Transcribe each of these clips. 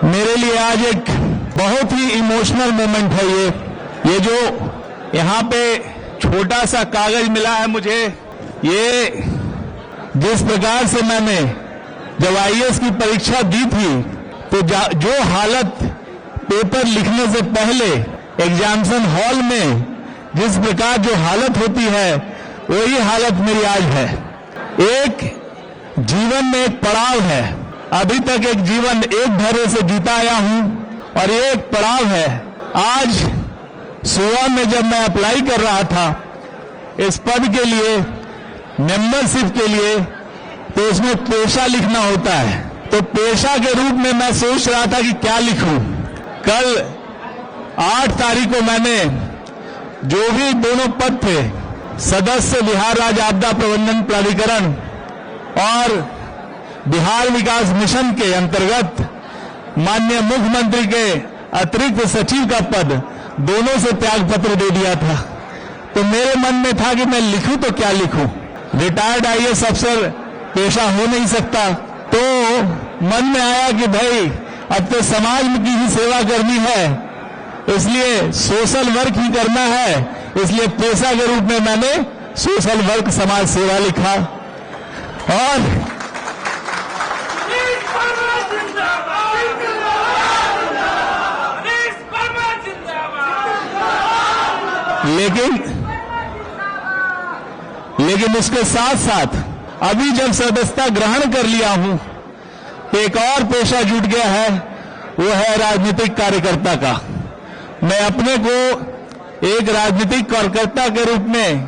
मेरे लिए आज एक बहुत ही इमोशनल मोमेंट है ये जो यहाँ पे छोटा सा कागज मिला है मुझे, ये जिस प्रकार से मैंने जब आईएएस की परीक्षा दी थी तो जो हालत पेपर लिखने से पहले एग्जामिनेशन हॉल में जिस प्रकार जो हालत होती है वही हालत मेरी आज है। एक जीवन में एक पड़ाव है, अभी तक एक जीवन एक धैर्य से जीता आया हूं और ये एक पड़ाव है। आज सुबह में जब मैं अप्लाई कर रहा था इस पद के लिए, मेंबरशिप के लिए, तो उसमें पेशा लिखना होता है। तो पेशा के रूप में मैं सोच रहा था कि क्या लिखूं। कल 8 तारीख को मैंने जो भी दोनों पद थे, सदस्य बिहार राज्य आपदा प्रबंधन प्राधिकरण और बिहार विकास मिशन के अंतर्गत माननीय मुख्यमंत्री के अतिरिक्त सचिव का पद, दोनों से त्याग पत्र दे दिया था। तो मेरे मन में था कि मैं लिखूं तो क्या लिखूं। रिटायर्ड आईएएस अफसर पेशा हो नहीं सकता, तो मन में आया कि भाई अब तो समाज की ही सेवा करनी है, इसलिए सोशल वर्क ही करना है, इसलिए पेशा के रूप में मैंने सोशल वर्क समाज सेवा लिखा। और लेकिन उसके साथ साथ अभी जब सदस्यता ग्रहण कर लिया हूं तो एक और पेशा जुट गया है, वो है राजनीतिक कार्यकर्ता का। मैं अपने को एक राजनीतिक कार्यकर्ता के रूप में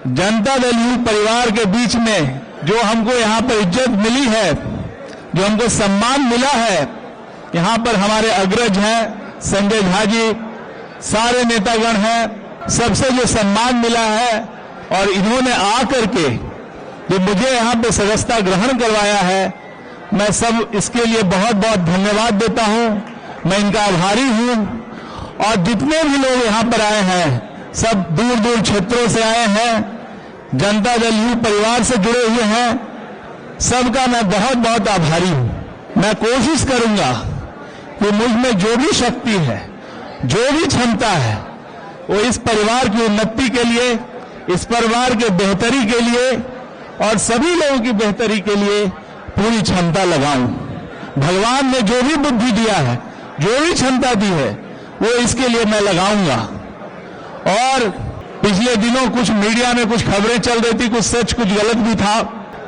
जनता दल यूथ परिवार के बीच में जो हमको यहाँ पर इज्जत मिली है, जो हमको सम्मान मिला है, यहाँ पर हमारे अग्रज हैं, संजय झा जी, सारे नेतागण हैं, सबसे जो सम्मान मिला है और इन्होंने आकर के जो मुझे यहाँ पे सदस्यता ग्रहण करवाया है, मैं सब इसके लिए बहुत बहुत धन्यवाद देता हूँ। मैं इनका आभारी हूँ। और जितने भी लोग यहाँ पर आए हैं सब दूर दूर क्षेत्रों से आए हैं, जनता दल यूथ परिवार से जुड़े हुए हैं, सबका मैं बहुत बहुत आभारी हूँ। मैं कोशिश करूंगा कि मुझ में जो भी शक्ति है, जो भी क्षमता है, वो इस परिवार की उन्नति के लिए, इस परिवार के बेहतरी के लिए और सभी लोगों की बेहतरी के लिए पूरी क्षमता लगाऊं। भगवान ने जो भी बुद्धि दिया है, जो भी क्षमता दी है, वो इसके लिए मैं लगाऊंगा। और पिछले दिनों कुछ मीडिया में कुछ खबरें चल रही थी, कुछ सच कुछ गलत भी था,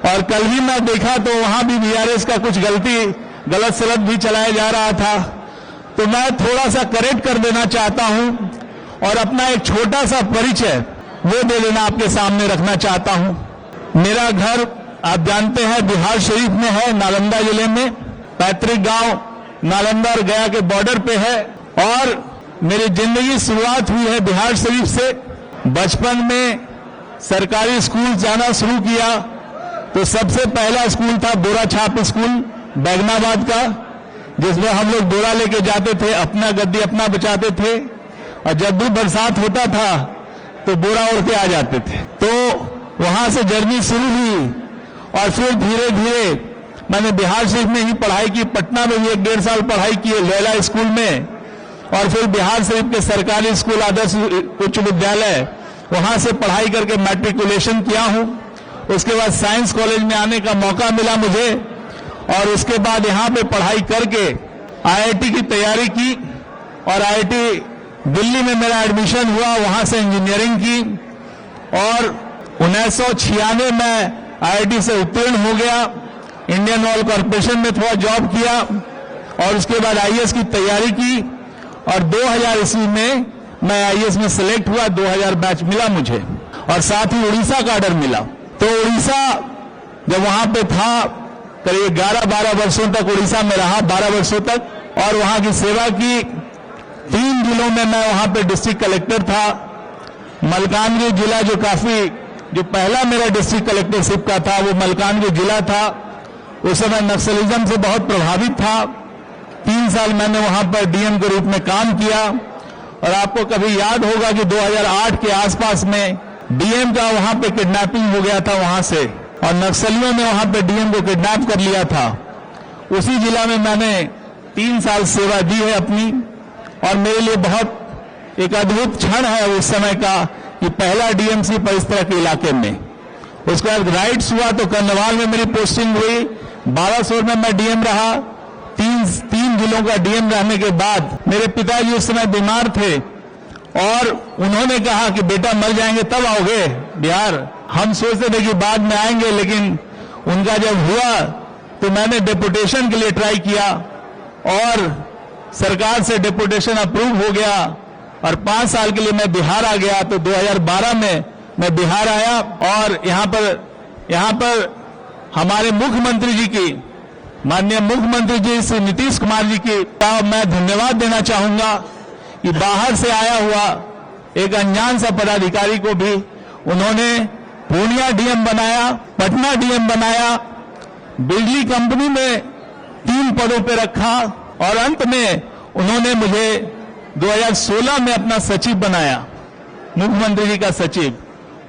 और कल भी मैं देखा तो वहां भी बीआरएस का कुछ गलत सलत भी चलाया जा रहा था। तो मैं थोड़ा सा करेक्ट कर देना चाहता हूं और अपना एक छोटा सा परिचय वो दे देना आपके सामने रखना चाहता हूं। मेरा घर आप जानते हैं बिहार शरीफ में है, नालंदा जिले में। पैतृक गांव नालंदा और गया के बॉर्डर पे है और मेरी जिंदगी शुरुआत हुई है बिहार शरीफ से। बचपन में सरकारी स्कूल जाना शुरू किया तो सबसे पहला स्कूल था बोरा छाप स्कूल बैगनाबाद का, जिसमें हम लोग बोरा लेके जाते थे, अपना गद्दी अपना बचाते थे और जब भी बरसात होता था तो बोरा ओढ़ के आ जाते थे। तो वहां से जर्नी शुरू हुई और फिर धीरे धीरे मैंने बिहार शरीफ में ही पढ़ाई की। पटना में भी 1-1.5 साल पढ़ाई की लैला स्कूल में, और फिर बिहार शरीफ के सरकारी स्कूल आदर्श उच्च विद्यालय, वहां से पढ़ाई करके मैट्रिकुलेशन किया हूं। उसके बाद साइंस कॉलेज में आने का मौका मिला मुझे और उसके बाद यहाँ पे पढ़ाई करके आईआईटी की तैयारी की और आईआईटी दिल्ली में मेरा एडमिशन हुआ, वहां से इंजीनियरिंग की और 1996 में आईआईटी से उत्तीर्ण हो गया। इंडियन ऑयल कॉर्पोरेशन में थोड़ा जॉब किया और उसके बाद आईएएस की तैयारी की और 2000 ईस्वी में मैं आईएएस में सिलेक्ट हुआ। 2000 बैच मिला मुझे और साथ ही उड़ीसा का ऑर्डर मिला। तो उड़ीसा जब वहां पे था करीब 11-12 वर्षों तक उड़ीसा में रहा, 12 वर्षों तक, और वहां की सेवा की। 3 जिलों में मैं वहां पे डिस्ट्रिक्ट कलेक्टर था। मलकानगिरी जिला जो पहला मेरा डिस्ट्रिक्ट कलेक्टरशिप का था वो मलकानगिरी जिला था। उस समय नक्सलिज्म से बहुत प्रभावित था। 3 साल मैंने वहां पर डीएम के रूप में काम किया और आपको कभी याद होगा कि 2008 के आसपास में डीएम का वहां पे किडनैपिंग हो गया था वहां से, और नक्सलियों ने वहां पे डीएम को किडनैप कर लिया था। उसी जिला में मैंने 3 साल सेवा दी है अपनी, और मेरे लिए बहुत एक अद्भुत क्षण है उस समय का कि पहला डीएमसी पर इस तरह के इलाके में। उसके बाद राइट्स हुआ तो कर्नवाल में मेरी पोस्टिंग हुई, बालासोर में मैं डीएम रहा। तीन जिलों का डीएम रहने के बाद मेरे पिताजी उस समय बीमार थे और उन्होंने कहा कि बेटा मर जाएंगे तब आओगे बिहार। हम सोचते थे कि बाद में आएंगे, लेकिन उनका जब हुआ तो मैंने डेपुटेशन के लिए ट्राई किया और सरकार से डेपुटेशन अप्रूव हो गया और 5 साल के लिए मैं बिहार आ गया। तो 2012 में मैं बिहार आया और यहाँ पर हमारे मुख्यमंत्री जी की, माननीय मुख्यमंत्री जी श्री नीतीश कुमार जी की मैं धन्यवाद देना चाहूंगा कि बाहर से आया हुआ एक अनजान सा पदाधिकारी को भी उन्होंने पूर्णिया डीएम बनाया, पटना डीएम बनाया, बिजली कंपनी में 3 पदों पर रखा और अंत में उन्होंने मुझे 2016 में अपना सचिव बनाया, मुख्यमंत्री जी का सचिव,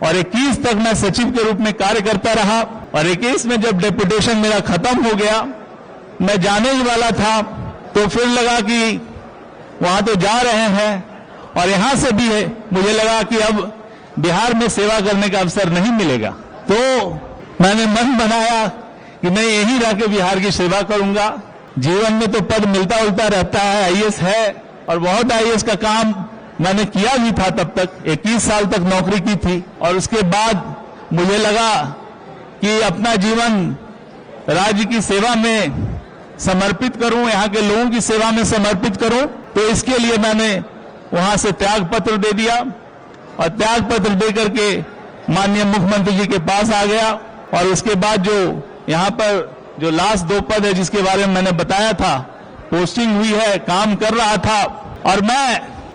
और 21 तक मैं सचिव के रूप में कार्य करता रहा। और 21 में जब डेपुटेशन मेरा खत्म हो गया, मैं जाने ही वाला था, तो फिर लगा कि वहां तो जा रहे हैं और यहां से भी है, मुझे लगा कि अब बिहार में सेवा करने का अवसर नहीं मिलेगा। तो मैंने मन बनाया कि मैं यहीं रह के बिहार की सेवा करूंगा। जीवन में तो पद मिलता उलता रहता है, आईएएस है और बहुत आईएएस का काम मैंने किया भी था। तब तक 21 साल तक नौकरी की थी और उसके बाद मुझे लगा कि अपना जीवन राज्य की सेवा में समर्पित करूं, यहाँ के लोगों की सेवा में समर्पित करूं। तो इसके लिए मैंने वहां से त्याग पत्र दे दिया और त्याग पत्र दे करके माननीय मुख्यमंत्री जी के पास आ गया। और उसके बाद जो यहाँ पर जो लास्ट 2 पद है जिसके बारे में मैंने बताया था, पोस्टिंग हुई है, काम कर रहा था। और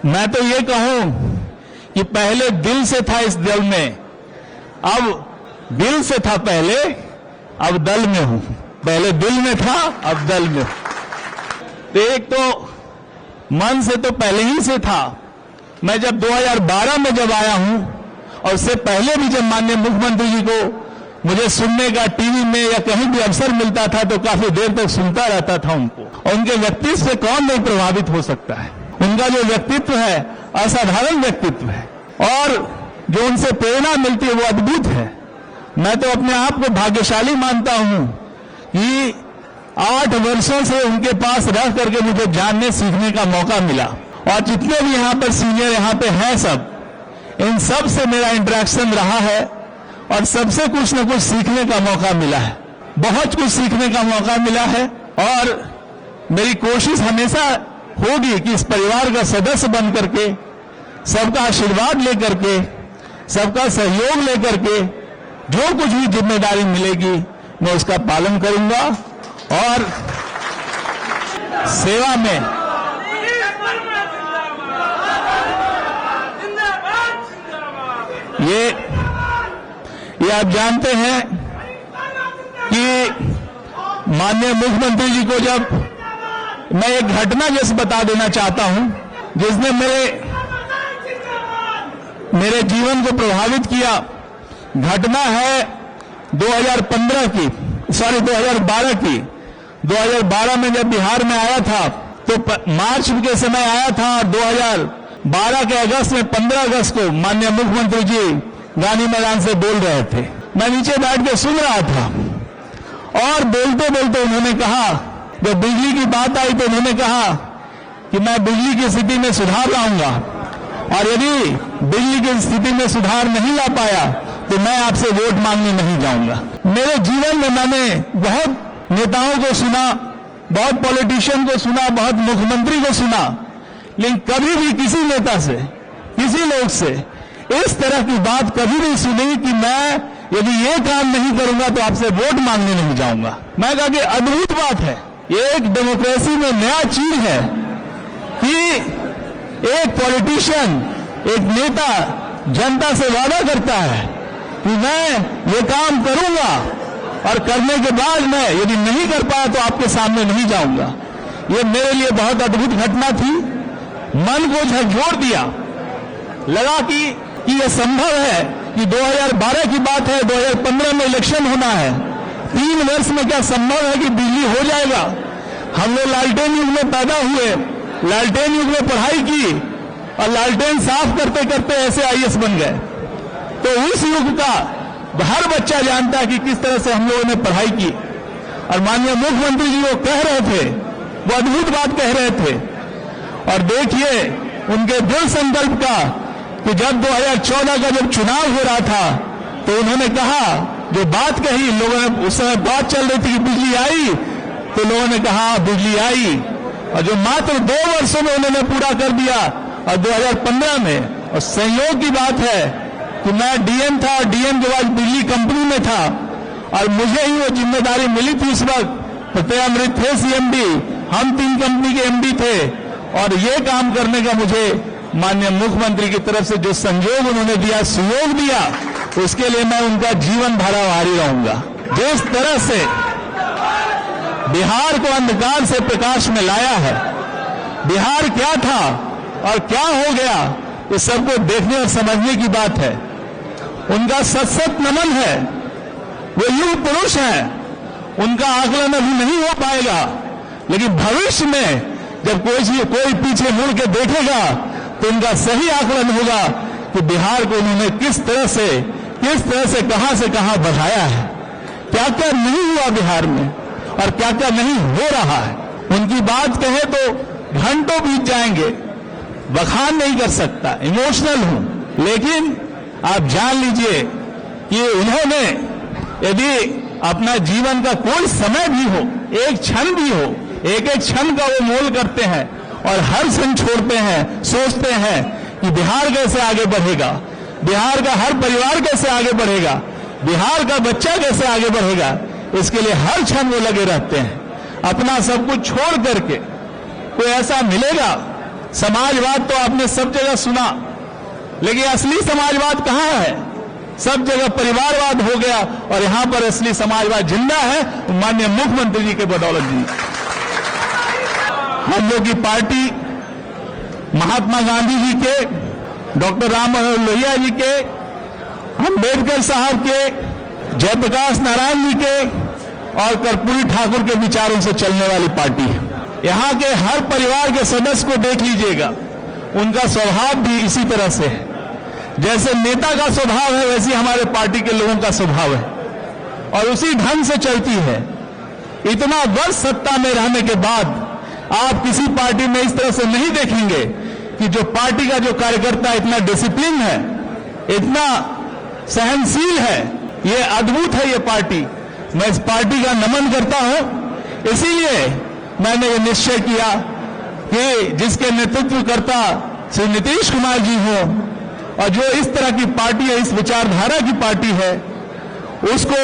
मैं तो ये कहूं कि पहले दिल से था इस दल में, अब दिल से था पहले, अब दल में हूं। पहले दिल में था, अब दल में। तो एक तो मन से तो पहले ही से था। मैं जब 2012 में जब आया हूं और उससे पहले भी जब माननीय मुख्यमंत्री जी को मुझे सुनने का टीवी में या कहीं भी अवसर मिलता था तो काफी देर तक सुनता रहता था उनको। और उनके व्यक्तित्व से कौन नहीं प्रभावित हो सकता है। उनका जो व्यक्तित्व है असाधारण व्यक्तित्व है और जो उनसे प्रेरणा मिलती है वो अद्भुत है। मैं तो अपने आप को भाग्यशाली मानता हूं कि 8 वर्षों से उनके पास रह करके मुझे जानने सीखने का मौका मिला। और जितने भी यहाँ पर सीनियर यहाँ पे हैं सब, इन सब से मेरा इंटरेक्शन रहा है और सबसे कुछ न कुछ सीखने का मौका मिला है, बहुत कुछ सीखने का मौका मिला है। और मेरी कोशिश हमेशा होगी कि इस परिवार का सदस्य बन करके, सबका आशीर्वाद लेकर के, सबका सहयोग लेकर के जो कुछ भी जिम्मेदारी मिलेगी मैं उसका पालन करूंगा और सेवा में ये आप जानते हैं कि माननीय मुख्यमंत्री जी को जब मैं एक घटना जैसे बता देना चाहता हूं जिसने मेरे जीवन को प्रभावित किया। घटना है 2012 की। 2012 में जब बिहार में आया था तो मार्च के समय आया था और 2012 के अगस्त में 15 अगस्त को माननीय मुख्यमंत्री जी गांधी मैदान से बोल रहे थे। मैं नीचे बैठ के सुन रहा था और बोलते बोलते उन्होंने कहा, जब बिजली की बात आई तो उन्होंने कहा कि मैं बिजली की स्थिति में सुधार लाऊंगा और यदि बिजली की स्थिति में सुधार नहीं ला पाया तो मैं आपसे वोट मांगने नहीं जाऊंगा। मेरे जीवन में मैंने बहुत नेताओं को सुना, बहुत पॉलिटिशियन को सुना, बहुत मुख्यमंत्री को सुना, लेकिन कभी भी किसी नेता से, किसी लोग से इस तरह की बात कभी नहीं सुनी कि मैं यदि ये काम नहीं करूंगा तो आपसे वोट मांगने नहीं जाऊंगा। मैं कहा कि अद्भुत बात है, ये एक डेमोक्रेसी में नया चीज है कि एक पॉलिटिशियन, एक नेता जनता से वादा करता है कि मैं ये काम करूंगा और करने के बाद मैं यदि नहीं कर पाया तो आपके सामने नहीं जाऊंगा। ये मेरे लिए बहुत अद्भुत घटना थी, मन को झकझोर दिया। लगा कि यह संभव है कि 2012 की बात है, 2015 में इलेक्शन होना है, 3 वर्ष में क्या संभव है कि बिजली हो जाएगा। हम लोग लालटेन युग में पैदा हुए, लालटेन युग में पढ़ाई की और लालटेन साफ करते करते ऐसे आईएएस बन गए। तो उस युग का हर बच्चा जानता है कि किस तरह से हम लोगों ने पढ़ाई की। और माननीय मुख्यमंत्री जी वो कह रहे थे, वो अद्भुत बात कह रहे थे। और देखिए उनके दृढ़ संकल्प का कि जब 2014 का जब चुनाव हो रहा था तो उन्होंने कहा, जो बात कही, लोगों ने उस समय बात चल रही थी कि बिजली आई, तो लोगों ने कहा बिजली आई, और जो मात्र 2 वर्षों में उन्होंने पूरा कर दिया। और 2015 में, और संयोग की बात है कि मैं डीएम था और डीएम के बाद बिजली कंपनी में था और मुझे ही वो जिम्मेदारी मिली थी। उस वक्त प्रत्यय थे सीएमडी, हम 3 कंपनी के एमडी थे और ये काम करने का मुझे माननीय मुख्यमंत्री की तरफ से जो संयोग उन्होंने दिया, सहयोग दिया, उसके लिए मैं उनका जीवन भर आभारी रहूंगा। जिस तरह से बिहार को अंधकार से प्रकाश में लाया है, बिहार क्या था और क्या हो गया, ये सबको देखने और समझने की बात है। उनका सत नमन है। वो युग पुरुष हैं, उनका आकलन अभी नहीं हो पाएगा, लेकिन भविष्य में जब कोई पीछे मुड़ के देखेगा तो उनका सही आकलन होगा कि बिहार को उन्होंने किस तरह से कहां से कहां बढ़ाया है, क्या क्या नहीं हुआ बिहार में और क्या क्या नहीं हो रहा है। उनकी बात कहे तो घंटों बीत जाएंगे, बखान नहीं कर सकता, इमोशनल हूं, लेकिन आप जान लीजिए कि उन्होंने यदि अपना जीवन का कोई समय भी हो, एक क्षण भी हो, एक एक क्षण का वो मोल करते हैं और हर क्षण छोड़ते हैं, सोचते हैं कि बिहार कैसे आगे बढ़ेगा, बिहार का हर परिवार कैसे आगे बढ़ेगा, बिहार का बच्चा कैसे आगे बढ़ेगा, इसके लिए हर क्षण वो लगे रहते हैं। अपना सब कुछ छोड़ करके कोई ऐसा मिलेगा, समाजवाद तो आपने सब जगह सुना, लेकिन असली समाजवाद कहां है? सब जगह परिवारवाद हो गया और यहां पर असली समाजवाद जिंदा है माननीय मुख्यमंत्री जी के बदौलत जी। हम लोग की पार्टी महात्मा गांधी जी के, डॉक्टर राम मनोहर लोहिया जी के, अम्बेडकर साहब के, जयप्रकाश नारायण जी के और कर्पूरी ठाकुर के विचारों से चलने वाली पार्टी है। यहां के हर परिवार के सदस्य को देख लीजिएगा, उनका स्वभाव भी इसी तरह से है। जैसे नेता का स्वभाव है वैसे हमारे पार्टी के लोगों का स्वभाव है और उसी ढंग से चलती है। इतना वर्ष सत्ता में रहने के बाद आप किसी पार्टी में इस तरह से नहीं देखेंगे कि जो पार्टी का जो कार्यकर्ता इतना डिसिप्लिन है, इतना सहनशील है, ये अद्भुत है ये पार्टी। मैं इस पार्टी का नमन करता हूं। इसीलिए मैंने ये निश्चय किया कि जिसके नेतृत्व करता श्री नीतीश कुमार जी हो और जो इस तरह की पार्टी है, इस विचारधारा की पार्टी है, उसको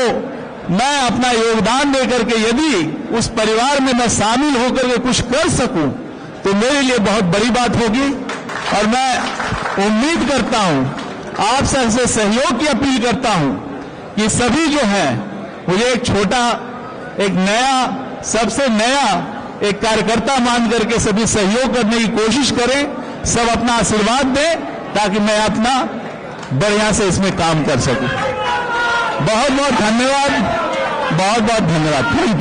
मैं अपना योगदान देकर के यदि उस परिवार में मैं शामिल होकर के कुछ कर सकूं तो मेरे लिए बहुत बड़ी बात होगी। और मैं उम्मीद करता हूं, आप सबसे सहयोग की अपील करता हूं कि सभी जो हैं मुझे एक छोटा, एक नया, सबसे नया एक कार्यकर्ता मान करके सभी सहयोग करने की कोशिश करें, सब अपना आशीर्वाद दें ताकि मैं अपना बढ़िया से इसमें काम कर सकूं। बहुत बहुत धन्यवाद, बहुत बहुत धन्यवाद। Thank you.